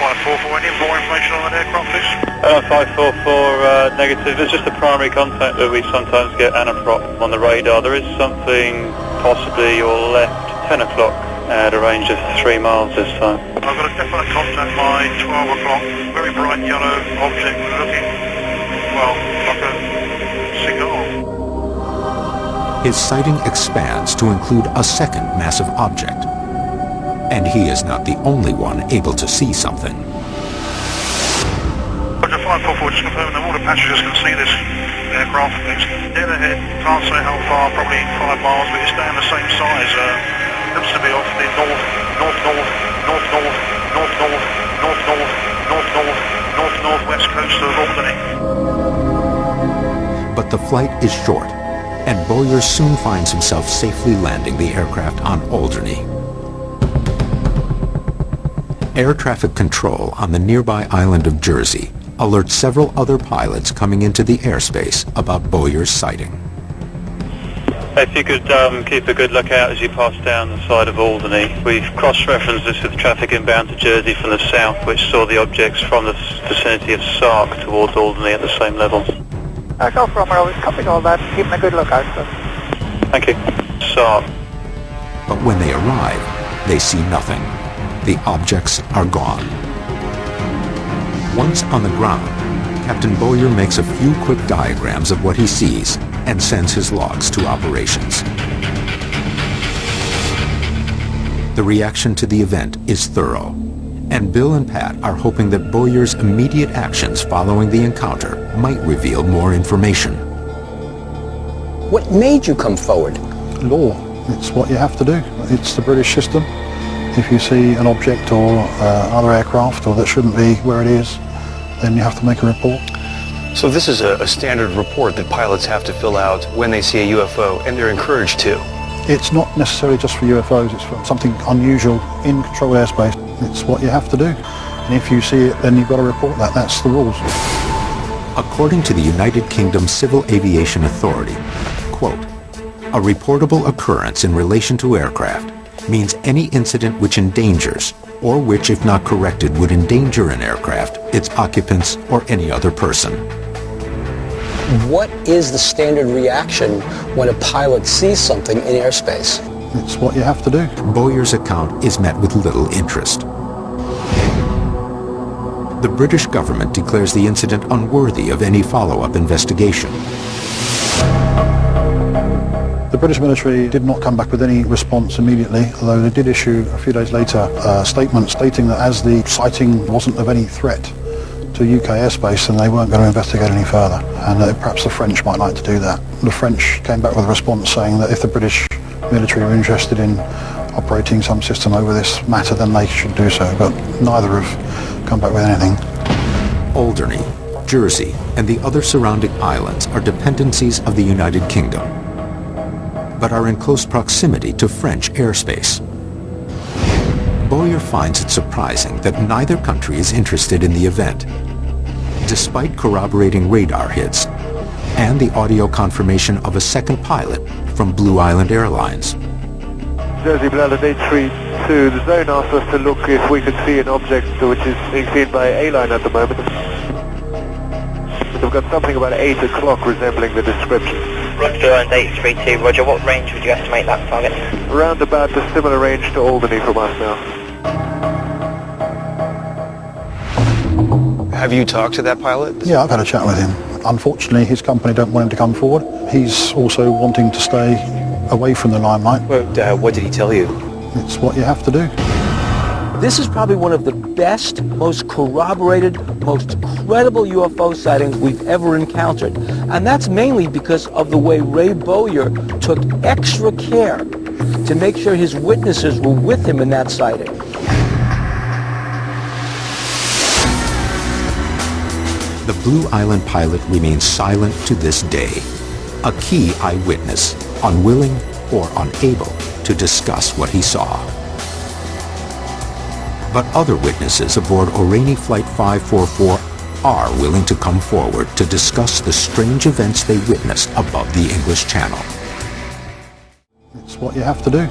544, any more information on that aircraft, please? 544, negative. It's just a primary contact that we sometimes get anaprop on the radar. There is something possibly your left 10 o'clock at a range of 3 miles this time. I've got a definite contact by 12 o'clock, very bright yellow object looking, well, like a cigar. His sighting expands to include a second massive object. And he is not the only one able to see something. Roger 544, just confirming that all the passengers can see this aircraft. It's dead ahead, can't say how far, probably 5 miles, but it's staying the same size. Looks to be off the northwest coast of Albany. But the flight is short, and Bowyer soon finds himself safely landing the aircraft on Alderney. Air traffic control on the nearby island of Jersey alerts several other pilots coming into the airspace about Bowyer's sighting. If you could keep a good lookout as you pass down the side of Alderney. We've cross-referenced this with traffic inbound to Jersey from the south, which saw the objects from the vicinity of Sark towards Alderney at the same levels. Golf Romero is copying all that, keeping a good lookout, sir. Thank you. Sark. But when they arrive, they see nothing. The objects are gone. Once on the ground, Captain Bowyer makes a few quick diagrams of what he sees and sends his logs to operations. The reaction to the event is thorough, and Bill and Pat are hoping that Bowyer's immediate actions following the encounter might reveal more information. What made you come forward? Law. It's what you have to do. It's the British system. If you see an object or other aircraft or that shouldn't be where it is, then you have to make a report. So this is a standard report that pilots have to fill out when they see a UFO, and they're encouraged to. It's not necessarily just for UFOs, it's for something unusual in controlled airspace. It's what you have to do. And if you see it, then you've got to report that. That's the rules. According to the United Kingdom Civil Aviation Authority, quote, a reportable occurrence in relation to aircraft means any incident which endangers, or which, if not corrected, would endanger an aircraft, its occupants, or any other person. What is the standard reaction when a pilot sees something in airspace? It's what you have to do. Bowyer's account is met with little interest. The British government declares the incident unworthy of any follow-up investigation. The British military did not come back with any response immediately, although they did issue a few days later a statement stating that as the sighting wasn't of any threat to UK airspace, then they weren't going to investigate any further, and that perhaps the French might like to do that. The French came back with a response saying that if the British military were interested in operating some system over this matter, then they should do so, but neither have come back with anything. Alderney, Jersey, and the other surrounding islands are dependencies of the United Kingdom, but are in close proximity to French airspace. Bowyer finds it surprising that neither country is interested in the event, despite corroborating radar hits and the audio confirmation of a second pilot from Blue Island Airlines. Jersey Blue 832, the zone asked us to look if we could see an object which is being seen by A-Line at the moment. We've got something about 8 o'clock resembling the description. Roger, 832, Roger, what range would you estimate that target? Around about a similar range to Albany from us now. Have you talked to that pilot? Yeah, I've had a chat with him. Unfortunately, his company don't want him to come forward. He's also wanting to stay away from the limelight. Well, what did he tell you? It's what you have to do. This is probably one of the best, most corroborated, most credible UFO sightings we've ever encountered. And that's mainly because of the way Ray Bowyer took extra care to make sure his witnesses were with him in that sighting. The Blue Island pilot remains silent to this day, a key eyewitness, unwilling or unable to discuss what he saw. But other witnesses aboard Orani Flight 544 are willing to come forward to discuss the strange events they witnessed above the English Channel. It's what you have to do.